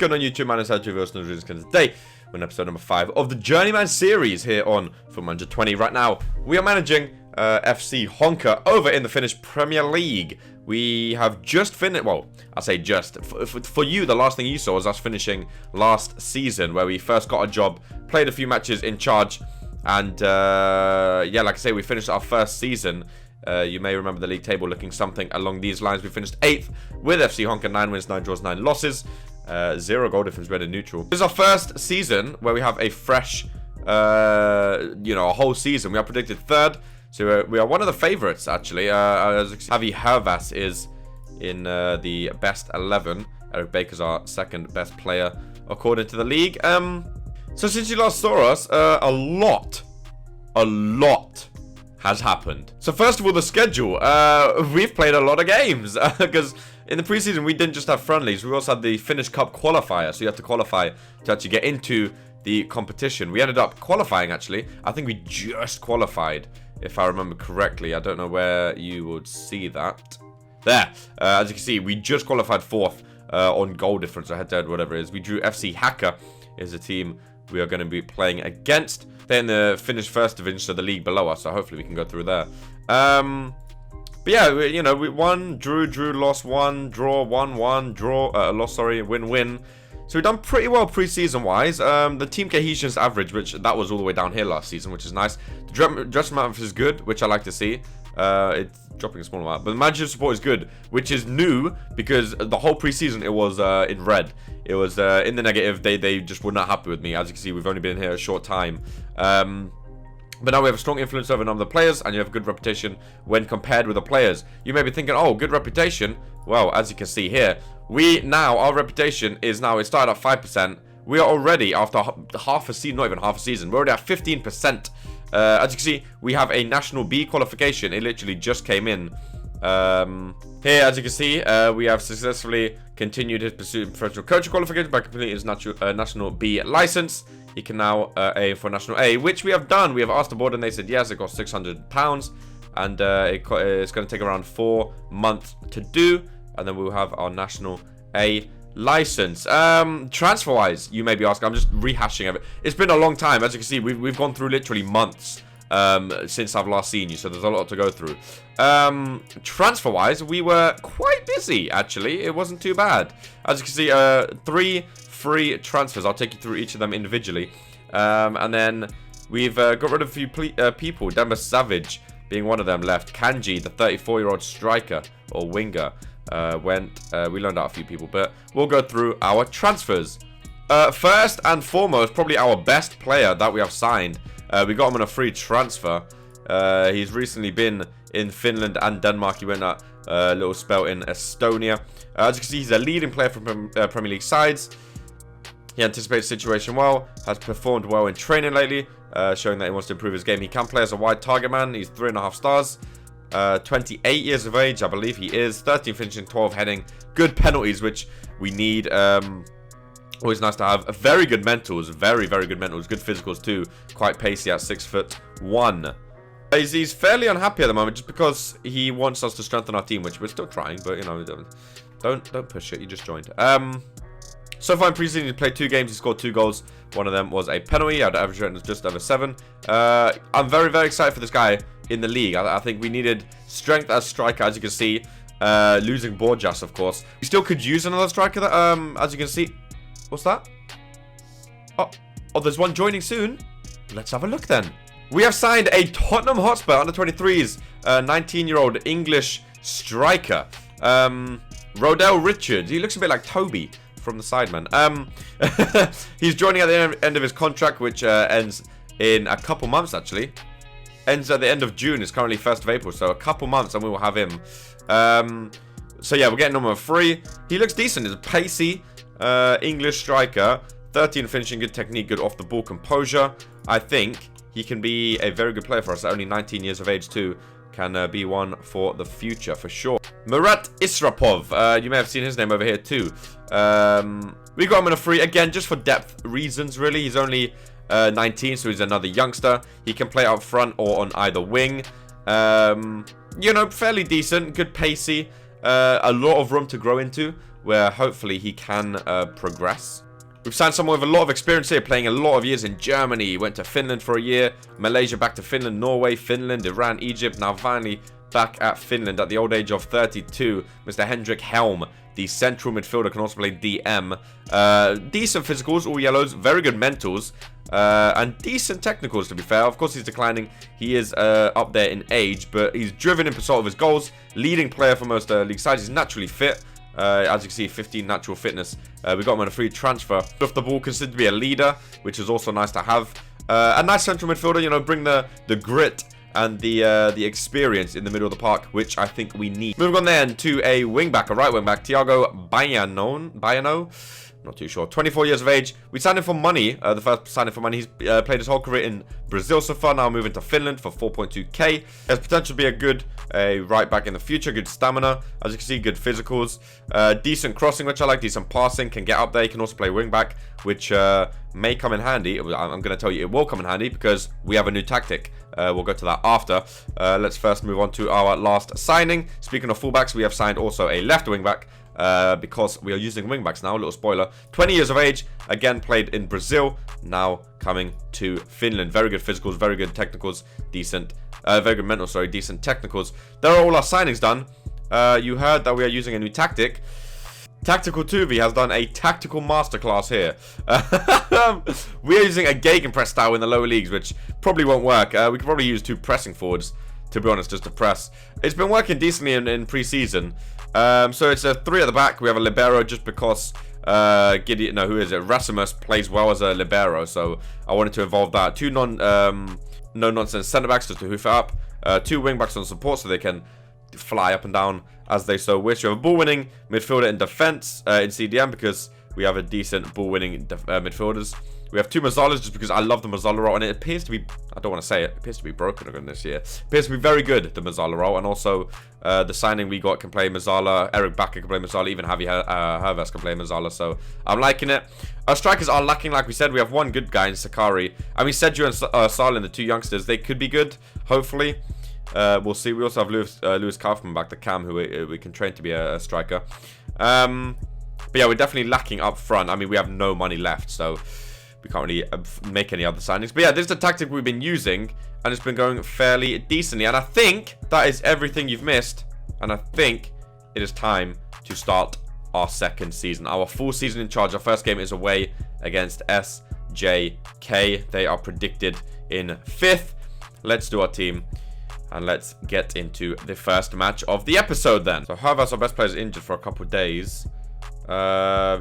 going on YouTube? My name is Jdlondonbeats. Today, we're in episode number 5 of the Journeyman series here on FM2020. Right now, we are managing FC Honka over in the Finnish Premier League. We have just finished, well, I say just, for you, the last thing you saw was us finishing last season, where we first got a job, played a few matches in charge, and yeah, like I say, we finished our first season. You may remember the league table looking something along these lines. We finished 8th with FC Honka, 9 wins, 9 draws, 9 losses, 0 goal difference, red and neutral. This is our first season where we have a fresh, a whole season. We are predicted 3rd, so we are one of the favourites actually. Javi Hervas is in the best 11. Eric Baker's our 2nd best player according to the league. So since you last saw us, a lot has happened. So first of all, the schedule. We've played a lot of games because in the preseason we didn't just have friendlies, we also had the Finnish Cup qualifier, so you have to qualify to actually get into the competition. We ended up qualifying actually. I think we just qualified, if I remember correctly. I don't know where you would see that. There, as you can see, we just qualified 4th on goal difference, or head-to-head, whatever it is. We drew FC Hacker is a team we are going to be playing against. They're in the Finnish first division, so the league below us, so hopefully we can go through there. But yeah, we won, drew, lost, won, draw, won, draw, lost, sorry, win. So we've done pretty well preseason wise. The team cohesion's average, which that was all the way down here last season, which is nice. The dress amount is good, which I like to see. It's dropping a small amount, but the manager support is good, which is new because the whole preseason it was in red. It was in the negative. They just were not happy with me. As you can see, we've only been here a short time. But now we have a strong influence over a number of the players, and you have a good reputation when compared with the players. You may be thinking, oh, good reputation. Well, as you can see here, our reputation is now, it started at 5%. We are already, after half a season, not even half a season, we're already at 15%. As you can see, we have a National B qualification. It literally just came in. Here, as you can see, we have successfully continued his pursuit of professional coaching qualification by completing his National B license. He can now aim for National A, which we have done. We have asked the board and they said yes. It costs £600, and it's going to take around 4 months to do, and then we'll have our National A license. Transfer-wise, you may be asking, I'm just rehashing it. It's been a long time. As you can see, we've gone through literally months since I've last seen you, so there's a lot to go through. Transfer-wise, we were quite busy, actually. It wasn't too bad. As you can see, 3 free transfers. I'll take you through each of them individually. And then we've got rid of a few people. Demba Savage being one of them left. Kanji, the 34-year-old striker or winger, went. We loaned out a few people, but we'll go through our transfers. First and foremost, probably our best player that we have signed. We got him on a free transfer. He's recently been in Finland and Denmark. He went a little spell in Estonia. As you can see, he's a leading player from Premier League sides. He anticipates the situation well, has performed well in training lately, showing that he wants to improve his game. He can play as a wide target man. He's 3.5 stars. 28 years of age, I believe he is. 13 finishing, 12 heading. Good penalties, which we need. Always nice to have. Very good mentals. Very, very good mentals. Good physicals too. Quite pacey at 6'1". He's fairly unhappy at the moment just because he wants us to strengthen our team, which we're still trying, but don't push it. You just joined. So far in preseason, he played 2 games. He scored 2 goals. One of them was a penalty. Our average rating was just over 7. I'm very, very excited for this guy in the league. I think we needed strength as striker, as you can see. Losing Borjas, of course. We still could use another striker. That, as you can see. What's that? Oh, there's one joining soon. Let's have a look then. We have signed a Tottenham Hotspur under 23s, 19-year-old English striker. Rodell Richards. He looks a bit like Toby from the Sidemen. He's joining at the end of his contract, which ends in a couple months actually. Ends at the end of June. It's currently 1st of April, so a couple months and we will have him. So yeah, we're getting him for free. He looks decent. He's a pacey English striker. 13 finishing, good technique, good off the ball composure. I think he can be a very good player for us. Only 19 years of age too. Can be one for the future for sure. Murat Israpov. You may have seen his name over here too. We got him in a free, again, just for depth reasons, really. He's only 19, so he's another youngster. He can play up front or on either wing. Fairly decent, good pacey. A lot of room to grow into. where hopefully he can progress. We've signed someone with a lot of experience here, playing a lot of years in Germany. He went to Finland for a year, Malaysia, back to Finland, Norway, Finland, Iran, Egypt, now finally back at Finland at the old age of 32. Mr. Hendrik Helm, the central midfielder, can also play DM. Decent physicals, all yellows, very good mentals, and decent technicals, to be fair. Of course, he's declining. He is up there in age, but he's driven in pursuit of his goals. Leading player for most league sides. He's naturally fit. As you can see, 15 natural fitness. We got him on a free transfer. Off the ball, considered to be a leader, which is also nice to have. A nice central midfielder, you know, bring the grit and the experience in the middle of the park, which I think we need. Moving on then to a wingback, a right wingback, Thiago Baiano. Not too sure. 24 years of age. We signed him for money. The first signing for money. He's played his whole career in Brazil so far. Now moving to Finland for 4.2k. Has potential to be a good right back in the future. Good stamina. As you can see, good physicals. Decent crossing, which I like. Decent passing. Can get up there. He can also play wing back, which may come in handy. I'm going to tell you it will come in handy because we have a new tactic. We'll go to that after. Let's first move on to our last signing. Speaking of fullbacks, we have signed also a left wing back. Because we are using wingbacks now, a little spoiler. 20 years of age, again played in Brazil, now coming to Finland. Very good physicals, very good technicals, decent, very good mental, sorry, decent technicals. There are all our signings done. You heard that we are using a new tactic. Tactical Tuvi has done a tactical masterclass here. We are using a gegenpress style in the lower leagues, which probably won't work. We could probably use two pressing forwards, to be honest, just to press. It's been working decently in pre-season. So it's a 3 at the back. We have a libero just because Rasmus plays well as a libero, so I wanted to involve that. 2 no-nonsense centre-backs just to hoof it up. 2 wing-backs on support so they can fly up and down as they so wish. We have a ball-winning midfielder in defence in CDM because we have a decent ball-winning midfielders. We have 2 Mazzalas just because I love the Mazzala role, and it appears to be, I don't want to say it appears to be broken again this year. It appears to be very good, the Mazzala role, and also the signing we got can play Mazzala, Eric Bakker can play Mazzala, even Javi Herves can play Mazzala, so I'm liking it. Our strikers are lacking, like we said. We have one good guy in Sakari. I mean, Seju and Salin, the 2 youngsters, they could be good, hopefully. We'll see. We also have Lewis Kaufman back, the cam, who we can train to be a striker. But yeah, we're definitely lacking up front. I mean, we have no money left, so we can't really make any other signings. But yeah, this is the tactic we've been using, and it's been going fairly decently. And I think that is everything you've missed. And I think it is time to start our second season. Our full season in charge. Our first game is away against SJK. They are predicted in 5th. Let's do our team. And let's get into the first match of the episode then. So Herves, our best player, is injured for a couple of days.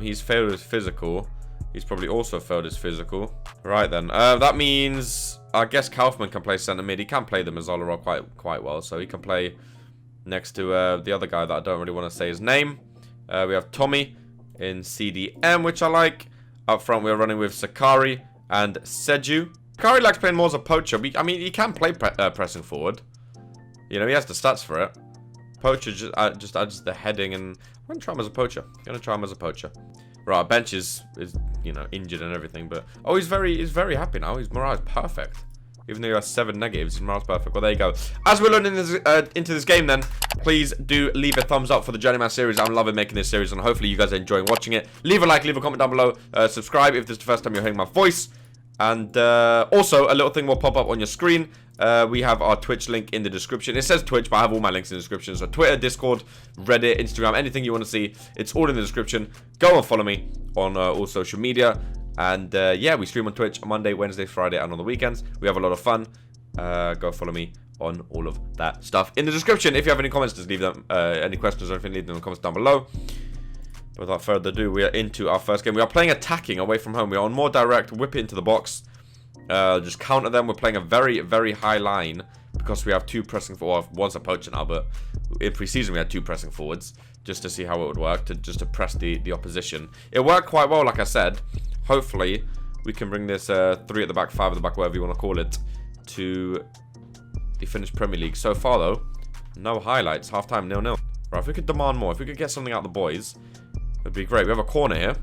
He's failed his physical. He's probably also failed his physical. Right then. That means I guess Kaufman can play centre mid. He can play the Mazzala role quite well. So he can play next to the other guy that I don't really want to say his name. We have Tommy in CDM, which I like. Up front, we're running with Sakari and Seju. Sakari likes playing more as a poacher. I mean, he can play pressing forward. You know, he has the stats for it. Poacher just adds the heading, and I'm going to try him as a poacher. Right, our bench is you know, injured and everything, but oh, he's very happy now. His morale is perfect. Even though he has 7 negatives, his morale's perfect. Well, there you go. As we're learning this, into this game then, please do leave a thumbs up for the Journeyman series. I'm loving making this series, and hopefully you guys are enjoying watching it. Leave a like, leave a comment down below. Subscribe if this is the first time you're hearing my voice. And also, a little thing will pop up on your screen. We have our Twitch link in the description. It says Twitch, but I have all my links in the description. So Twitter, Discord, Reddit, Instagram, anything you want to see, it's all in the description. Go and follow me on all social media. And yeah, we stream on Twitch Monday, Wednesday, Friday, and on the weekends. We have a lot of fun. Go follow me on all of that stuff in the description. If you have any comments, just leave them. Any questions or anything, leave them in the comments down below. Without further ado, we are into our first game. We are playing attacking away from home. We are on more direct, whip it into the box. Just counter them. We're playing a very, very high line because we have 2 pressing forwards. Well, one's a poacher now, but in pre-season we had 2 pressing forwards just to see how it would work, just to press the opposition. It worked quite well, like I said. Hopefully, we can bring this 3 at the back, 5 at the back, whatever you want to call it, to the Finnish Premier League. So far, though, no highlights. Half-time, 0-0. Right, if we could demand more, if we could get something out of the boys, it'd be great. We have a corner here,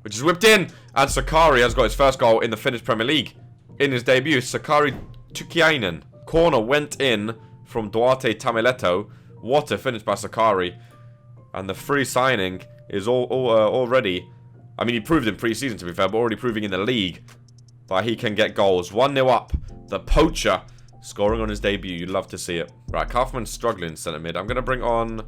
which is whipped in, and Sakari has got his first goal in the Finnish Premier League in his debut. Sakari Tukiainen. Corner went in from Duarte Tamileto. What a finish by Sakari. And the free signing is already... I mean, he proved in pre-season, to be fair, but already proving in the league that he can get goals. 1-0 up. The poacher scoring on his debut. You'd love to see it. Right, Kaufman's struggling in centre mid. I'm going to bring on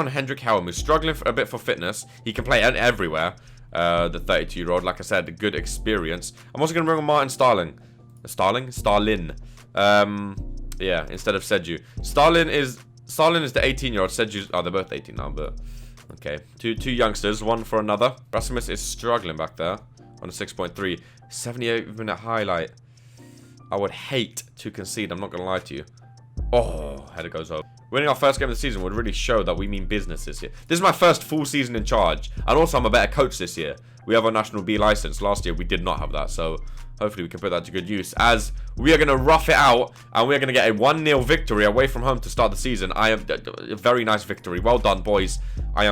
Hendrik Helm, who's struggling a bit for fitness. He can play everywhere. The 32-year-old, like I said, a good experience. I'm also going to bring on Martin Starling. Starlin. Yeah, instead of Seju. Starlin is the 18-year-old. Seju's... Oh, they're both 18 now, but... Okay. Two youngsters, one for another. Rasmus is struggling back there on a 6.3. 78-minute highlight. I would hate to concede, I'm not going to lie to you. Oh, header goes over. Winning our first game of the season would really show that we mean business this year. This is my first full season in charge. And also, I'm a better coach this year. We have our National B license. Last year, we did not have that. So, hopefully, we can put that to good use. As we are going to rough it out. And we are going to get a 1-0 victory away from home to start the season. A very nice victory. Well done, boys. I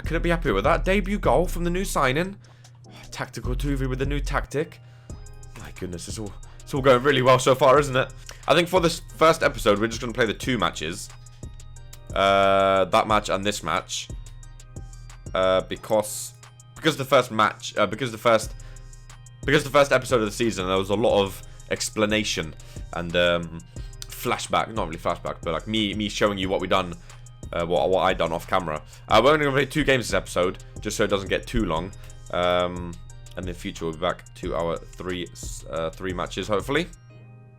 couldn't be happier with that. Debut goal from the new signing. Tactical 2v with the new tactic. My goodness, it's all going really well so far, isn't it? I think for this first episode, we're just going to play the 2 matches. That match and this match. Because the first match, because the first episode of the season, there was a lot of explanation and flashback. Not really flashback, but like me showing you what we done, what I done off camera. We're only going to play 2 games this episode, just so it doesn't get too long. And in the future, we'll be back to our 3 matches, hopefully.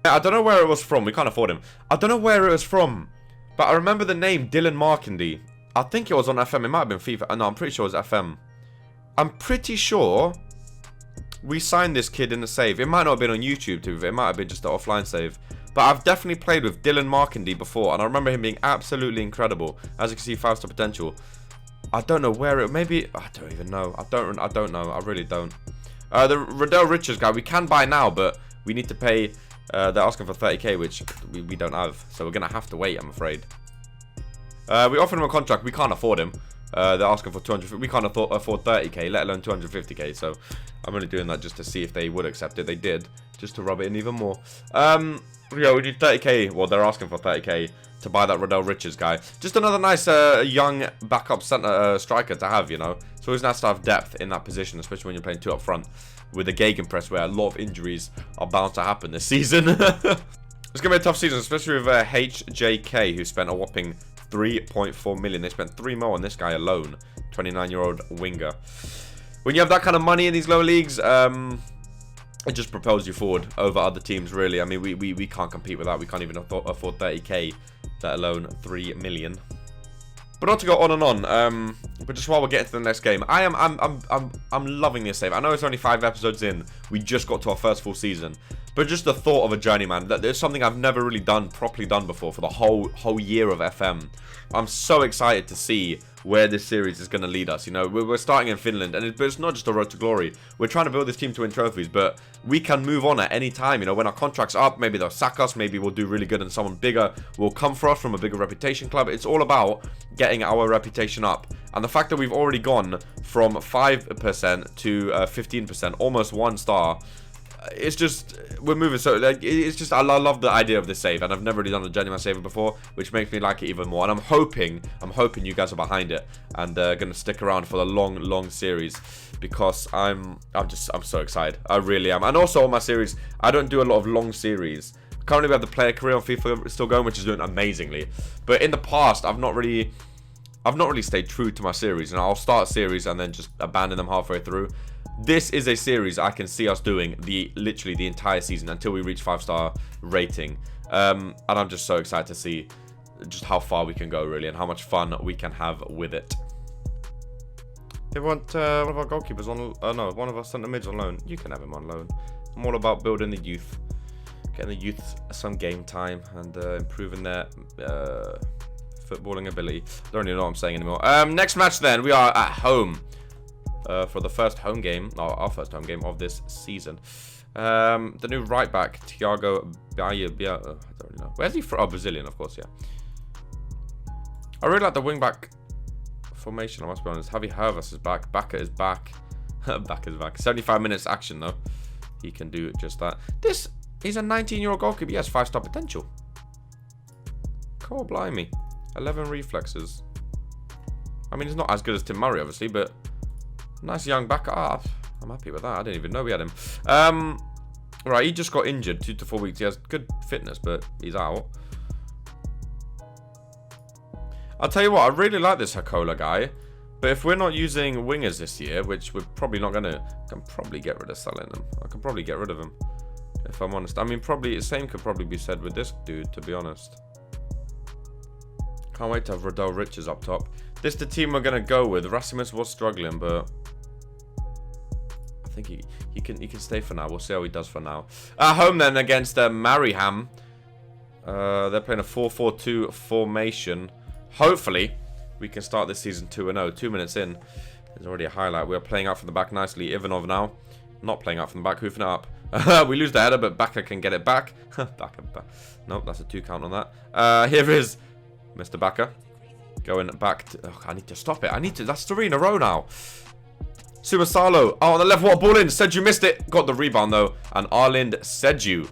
I don't know where it was from. We can't afford him. I don't know where it was from. But I remember the name Dylan Markendy. I think it was on FM. It might have been FIFA. No, I'm pretty sure it was FM. I'm pretty sure we signed this kid in the save. It might not have been on YouTube, too. It might have been just an offline save. But I've definitely played with Dylan Markendy before. And I remember him being absolutely incredible. As you can see, 5-star potential. I don't know where it... Maybe... I don't even know. I don't know. I really don't. The Riddell Richards guy, we can buy now, but we need to pay... they're asking for 30k, which we don't have. So we're going to have to wait, I'm afraid. We offered him a contract. We can't afford him. They're asking for 200. We can't afford 30k, let alone 250k. So I'm only doing that just to see if they would accept it. They did, just to rub it in even more. Yeah, we need 30k. Well, they're asking for 30k to buy that Riddell Richards guy. Just another nice young backup center striker to have, you know. It's always nice to have depth in that position, especially when you're playing 2 up front with the gegenpress, where a lot of injuries are bound to happen this season. It's going to be a tough season, especially with HJK, who spent a whopping 3.4 million. They spent 3 more on this guy alone. 29-year-old winger. When you have that kind of money in these lower leagues, it just propels you forward over other teams, really. I mean, we can't compete with that. We can't even afford 30k, let alone 3 million. But not to go on and on. But just while we're getting to the next game, I'm loving this save. I know it's only 5 episodes in. We just got to our first full season. But just the thought of a journeyman, that there's something I've never really properly done before for the whole year of FM. I'm so excited to see where this series is going to lead us. You know, we're starting in Finland, and it's not just a road to glory. We're trying to build this team to win trophies, but we can move on at any time. You know, when our contract's up, maybe they'll sack us, maybe we'll do really good, and someone bigger will come for us from a bigger reputation club. It's all about getting our reputation up. And the fact that we've already gone from 5% to 15%, almost 1 star, it's just, we're moving. So like, it's just, I love the idea of this save, and I've never really done a genuine save before, which makes me like it even more. And I'm hoping you guys are behind it and gonna stick around for the long series, because I'm so excited. I really am. And also on my series, I don't do a lot of long series. Currently we have the player career on FIFA still going, which is doing amazingly. But in the past, I've not really stayed true to my series, and I'll start a series and then just abandon them halfway through. This is a series I can see us doing literally the entire season until we reach 5-star rating. And I'm just so excited to see just how far we can go, really, and how much fun we can have with it. They want one of our goalkeepers on, no, one of our centre mids on loan. You can have him on loan. I'm all about building the youth, getting the youth some game time, and improving their footballing ability. Don't even know what I'm saying anymore. Next match then, we are at home. For the first home game, our first home game of this season. The new right back, Thiago Baia, I don't really know. Where's he from? Oh, Brazilian, of course, yeah. I really like the wing back formation, I must be honest. Javi Hervas is back. Baka is back. Baka is back. 75 minutes action, though. He can do just that. He's a 19-year-old goalkeeper. He has 5-star potential. Cool, blimey. 11 reflexes. I mean, he's not as good as Tim Murray, obviously, but nice young back. I'm happy with that. I didn't even know we had him. Right, he just got injured 2 to 4 weeks. He has good fitness, but he's out. I'll tell you what, I really like this Hakola guy. But if we're not using wingers this year, which we're probably not going to... I can probably get rid of selling them. I can probably get rid of him, if I'm honest. I mean, probably the same could probably be said with this dude, to be honest. Can't wait to have Riddell Riches up top. This is the team we're going to go with. Rasmus was struggling, but... I think he can stay for now. We'll see how he does for now. At home then against Mariham. They're playing a 4-4-2 formation. Hopefully, we can start this season 2-0. 2 minutes in. There's already a highlight. We're playing out from the back nicely. Ivanov now. Not playing out from the back. Hoofing it up. We lose the header, but Baka can get it back. Nope, that's a 2 count on that. Here is Mr. Baka. Going back to... Oh, I need to stop it. I need to... That's 3 in a row now. Sumasalo. Oh, on the left. What ball in? Seju missed it. Got the rebound, though. And Arlind Seju.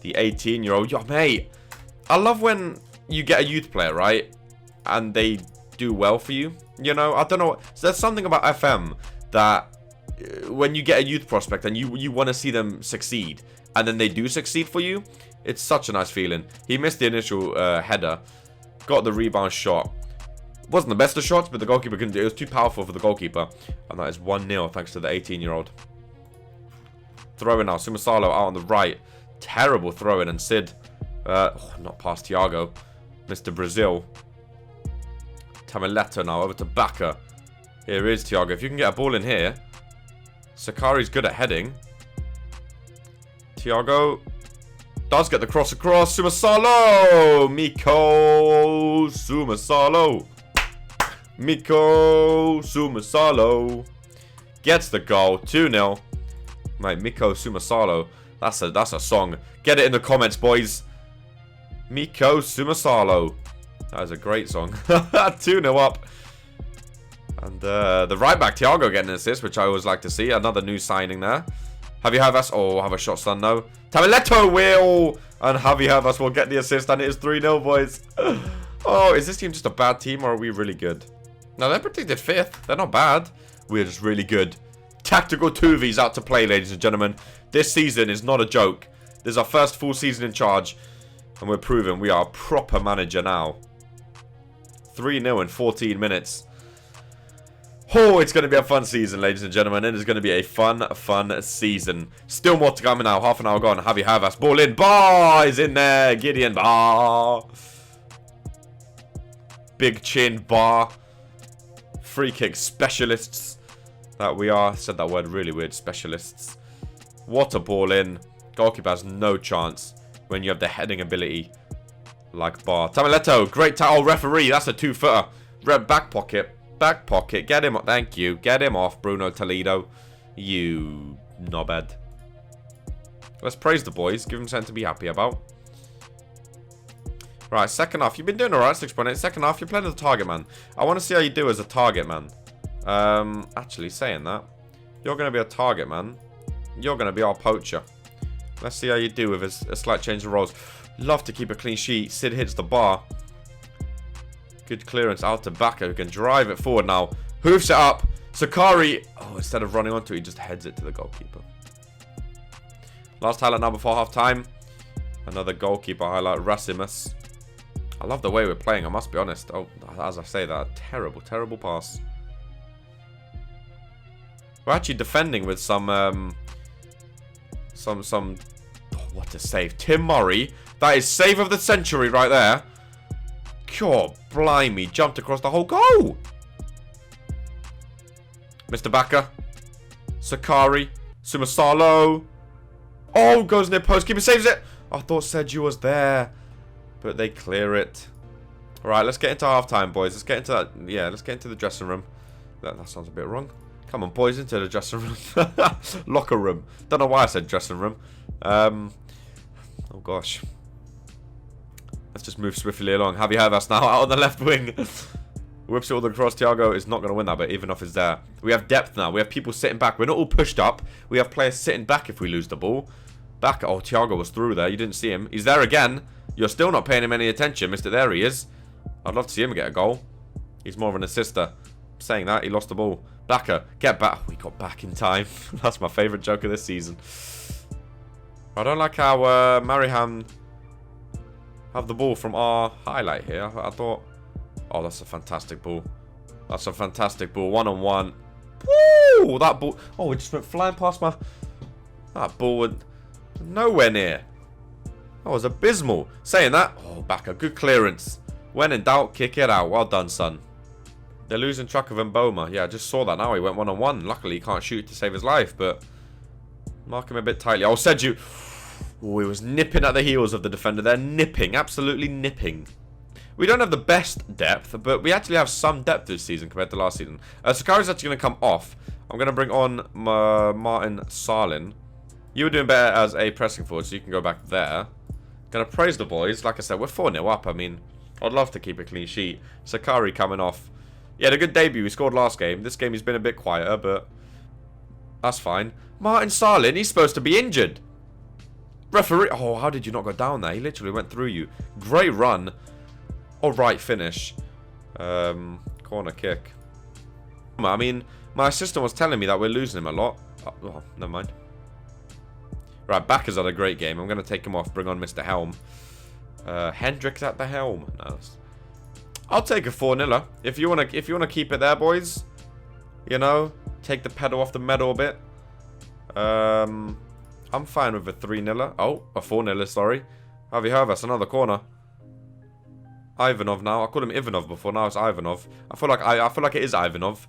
The 18-year-old. Yo, mate. I love when you get a youth player, right? And they do well for you. You know, I don't know. So there's something about FM that when you get a youth prospect and you want to see them succeed, and then they do succeed for you, it's such a nice feeling. He missed the initial header, got the rebound shot. Wasn't the best of shots, but the goalkeeper couldn't do it. It was too powerful for the goalkeeper. And that is 1-0 thanks to the 18-year-old. Throw in now. Sumasalo out on the right. Terrible throw in. And Sid. Not past Thiago. Mr. Brazil. Tamileto now over to Baka. Here is Thiago. If you can get a ball in here. Sakari's good at heading. Thiago does get the cross across. Sumasalo! Miko Sumasalo. Miko Sumasalo gets the goal. 2-0. Mate, Miko Sumasalo. That's a song. Get it in the comments, boys. Miko Sumasalo. That is a great song. 2-0 up. And the right back, Thiago, getting an assist, which I always like to see. Another new signing there. Javi Havas. Oh, have a shot stun, no. Tamileto will. And Javi Havas will get the assist. And it is 3-0, boys. Oh, is this team just a bad team or are we really good? No, they're predicted 5th. They're not bad. We're just really good. Tactical 2Vs out to play, ladies and gentlemen. This season is not a joke. This is our first full season in charge. And we're proving we are a proper manager now. 3-0 in 14 minutes. Oh, it's going to be a fun season, ladies and gentlemen. It is going to be a fun season. Still more to come now. Half an hour gone. Javi Havas. Ball in. Bar is in there. Gideon Bar. Big chin Bar. Free kick specialists. That we are. I said that word really weird. Specialists. What a ball in. Goalkeeper has no chance when you have the heading ability like Bar. Tamileto. Great tackle. Referee. That's a 2-footer. Red back pocket. Back pocket. Get him. Thank you. Get him off, Bruno Toledo. You knobhead. Let's praise the boys. Give them something to be happy about. Right, second half. You've been doing alright, 6.8. Second half, you're playing as a target man. I want to see how you do as a target man. Actually, saying that, you're going to be a target man. You're going to be our poacher. Let's see how you do with a slight change of roles. Love to keep a clean sheet. Sid hits the bar. Good clearance out to Baka, who can drive it forward now. Hoofs it up. Sakari. Oh, instead of running onto it, he just heads it to the goalkeeper. Last highlight now before half time. Another goalkeeper highlight. Rasimus. I love the way we're playing, I must be honest. Oh, as I say that, terrible, terrible pass. We're actually defending with some oh, what a save. Tim Murray. That is save of the century right there. God, blimey. Jumped across the whole goal. Mr. Baka. Sakari. Sumasalo. Oh, goes near post. Keeper saves it. I thought Seju was there. But they clear it. Alright, let's get into halftime, boys. Let's get into that. Yeah, let's get into the dressing room. That sounds a bit wrong. Come on, boys, into the dressing room. Locker room. Don't know why I said dressing room. Oh, gosh. Let's just move swiftly along. Javi Havas now out on the left wing. Whips it all across. Thiago is not going to win that, but Ivanov is there. We have depth now. We have people sitting back. We're not all pushed up. We have players sitting back if we lose the ball. Back. Oh, Thiago was through there. You didn't see him. He's there again. You're still not paying him any attention, Mr. There he is. I'd love to see him get a goal. He's more of an assister. Saying that, he lost the ball. Backer, get back. Oh, we got back in time. That's my favourite joke of this season. I don't like how Mariham have the ball from our highlight here. I thought, oh, that's a fantastic ball. That's a fantastic ball. 1-on-1. Woo! That ball. Oh, it just went flying past my. That ball went nowhere near. That was abysmal. Saying that, oh, Backer, good clearance. When in doubt, kick it out. Well done, son. They're losing track of Mboma. Yeah, I just saw that now. He went 1-on-1. Luckily, he can't shoot to save his life, but mark him a bit tightly. Oh, Seju. Oh, he was nipping at the heels of the defender. They're nipping. Absolutely nipping. We don't have the best depth, but we actually have some depth this season compared to last season. Sakari's actually going to come off. I'm going to bring on Martin Salin. You were doing better as a pressing forward, so you can go back there. Going to praise the boys. Like I said, we're 4-0 up. I mean, I'd love to keep a clean sheet. Sakari coming off. He had a good debut. We scored last game. This game he's been a bit quieter, but that's fine. Martin Salin, he's supposed to be injured. Referee. Oh, how did you not go down there? He literally went through you. Great run. Alright finish. Corner kick. I mean, my assistant was telling me that we're losing him a lot. Oh, never mind. Right, Backer's had a great game. I'm going to take him off. Bring on Mr. Helm. Hendricks at the helm. No, I'll take a 4-0. If you wanna keep it there, boys. You know, take the pedal off the metal a bit. I'm fine with a 3-0. Oh, a 4-0, sorry. Javi Hervas, another corner. Ivanov now. I called him Ivanov before. Now it's Ivanov. I feel like it is Ivanov.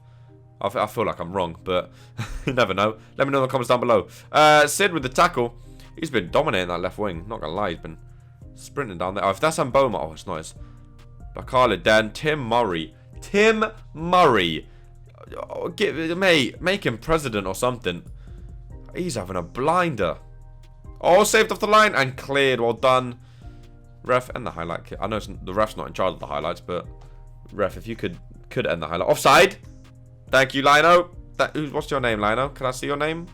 I feel like I'm wrong, but you never know. Let me know in the comments down below. Sid with the tackle. He's been dominating that left wing. Not gonna lie, he's been sprinting down there. Oh, if that's Mboma, oh, it's not. It's Bakala Dan. Tim Murray. Tim Murray. Oh, mate, make him president or something. He's having a blinder. Oh, saved off the line and cleared. Well done. Ref, end the highlight. I know the ref's not in charge of the highlights, but ref, if you could end the highlight. Offside. Thank you, Lino. What's your name, Lino? Can I see your name?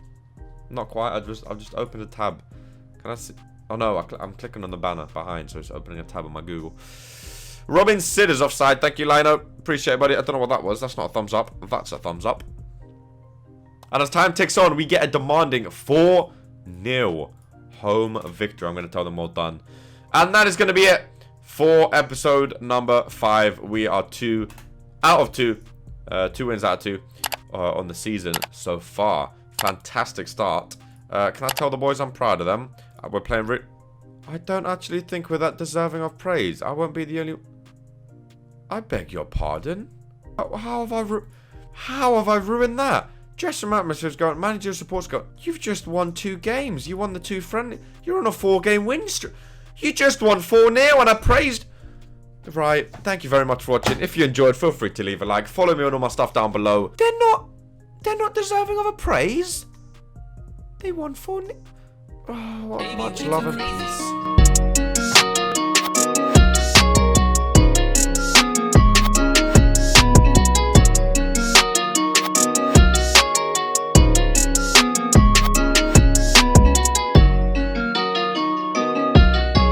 Not quite. I've just opened a tab. Can I see? Oh no, I'm clicking on the banner behind, so it's opening a tab on my Google. Robin Sid is offside. Thank you, Lino. Appreciate it, buddy. I don't know what that was. That's not a thumbs up. That's a thumbs up. And as time ticks on, we get a demanding 4-0 home victory. I'm going to tell them well done. And that is going to be it for episode number 5. We are 2 out of 2. 2 wins out of 2 on the season so far. Fantastic start. Can I tell the boys I'm proud of them? We're playing... I don't actually think we're that deserving of praise. I won't be the only... I beg your pardon? How have I ruined that? Dressing room atmosphere's going, manager support's going, you've just won 2 games. You won the 2 friendly. You're on a 4-game win streak. You just won 4-0 and I praised. Right, thank you very much for watching. If you enjoyed, feel free to leave a like. Follow me on all my stuff down below. They're not deserving of a praise. They won 4-0. Oh, much love and peace.